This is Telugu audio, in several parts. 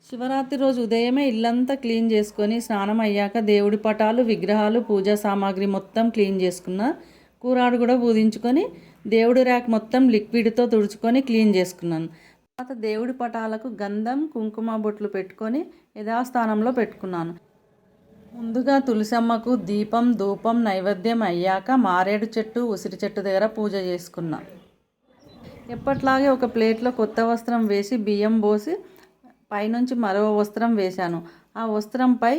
శివరాత్రి రోజు ఉదయమే ఇల్లంతా క్లీన్ చేసుకొని స్నానం అయ్యాక దేవుడి పటాలు విగ్రహాలు పూజా సామాగ్రి మొత్తం క్లీన్ చేసుకున్న. కూరాడు కూడా పూజించుకొని దేవుడి ర్యాక్ మొత్తం లిక్విడ్తో తుడుచుకొని క్లీన్ చేసుకున్నాను. తర్వాత దేవుడి పటాలకు గంధం కుంకుమ బొట్లు పెట్టుకొని యథాస్థానంలో పెట్టుకున్నాను. ముందుగా తులసమ్మకు దీపం ధూపం నైవేద్యం అయ్యాక మారేడు చెట్టు ఉసిరి చెట్టు దగ్గర పూజ చేసుకున్నా. ఎప్పట్లాగే ఒక ప్లేట్లో కొత్త వస్త్రం వేసి బియ్యం పోసి పైనుంచి మరో వస్త్రం వేశాను. ఆ వస్త్రంపై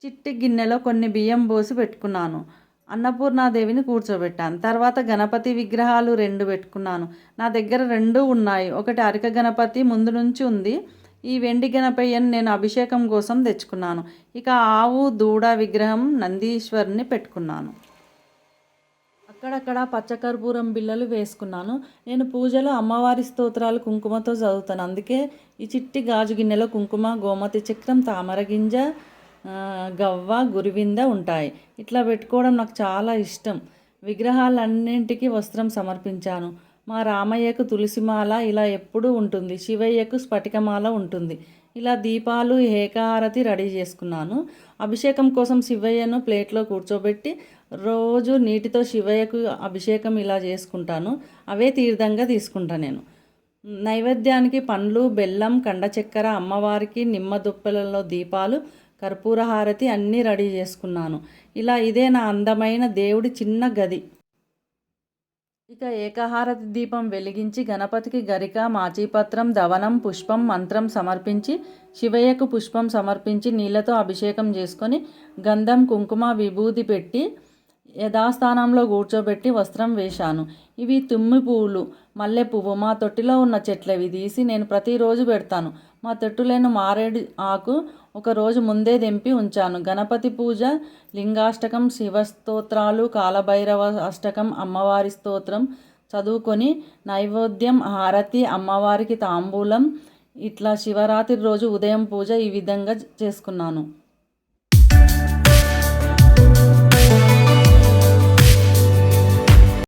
చిట్టి గిన్నెలో కొన్ని బియ్యం పోసి పెట్టుకున్నాను. అన్నపూర్ణాదేవిని కూర్చోబెట్టాను. తర్వాత గణపతి విగ్రహాలు 2 పెట్టుకున్నాను. నా దగ్గర 2 ఉన్నాయి. ఒకటి అరిక గణపతి ముందు నుంచి ఉంది. ఈ వెండి గణపయ్యను నేను అభిషేకం కోసం తెచ్చుకున్నాను. ఇక ఆవు దూడ విగ్రహం నందీశ్వరుని పెట్టుకున్నాను. అక్కడక్కడ పచ్చకర్పూరం బిళ్ళలు వేసుకున్నాను. నేను పూజలో అమ్మవారి స్తోత్రాలు కుంకుమతో చదువుతాను. అందుకే ఈ చిట్టి గాజు గిన్నెలో కుంకుమ గోమతి చక్రం తామర గింజ గవ్వ గురివింద ఉంటాయి. ఇట్లా పెట్టుకోవడం నాకు చాలా ఇష్టం. విగ్రహాలన్నింటికి వస్త్రం సమర్పించాను. మా రామయ్యకు తులసిమాల ఇలా ఎప్పుడూ ఉంటుంది. శివయ్యకు స్ఫటికమాల ఉంటుంది. ఇలా దీపాలు ఏకహారతి రెడీ చేసుకున్నాను. అభిషేకం కోసం శివయ్యను ప్లేట్లో కూర్చోబెట్టి రోజు నీటితో శివయ్యకు అభిషేకం ఇలా చేసుకుంటాను. అవే తీర్థంగా తీసుకుంటాను నేను. నైవేద్యానికి పండ్లు బెల్లం కండ చక్కెర అమ్మవారికి నిమ్మ దుప్పలలో దీపాలు కర్పూర హారతి అన్నీ రెడీ చేసుకున్నాను. ఇలా ఇదే నా అందమైన దేవుడి చిన్న గది. ఇక ఏకహారతి దీపం వెలిగించి గణపతికి గరిక మాచీపత్రం దవనం పుష్పం మంత్రం సమర్పించి శివయ్యకు పుష్పం సమర్పించి నీళ్ళతో అభిషేకం చేసుకొని గంధం కుంకుమ విభూది పెట్టి యథాస్థానంలో కూర్చోబెట్టి వస్త్రం వేశాను. ఇవి తుమ్మి పువ్వులు మల్లె పువ్వు మా తొట్టిలో ఉన్న చెట్లవి తీసి నేను ప్రతిరోజు పెడతాను. మా తొట్టులేను మారేడు ఆకు ఒకరోజు ముందే తెంపి ఉంచాను. గణపతి పూజ లింగాష్టకం శివస్తోత్రాలు కాలభైరవ అష్టకం అమ్మవారి స్తోత్రం చదువుకొని నైవేద్యం హారతి అమ్మవారికి తాంబూలం ఇట్లా శివరాత్రి రోజు ఉదయం పూజ ఈ విధంగా చేసుకున్నాను.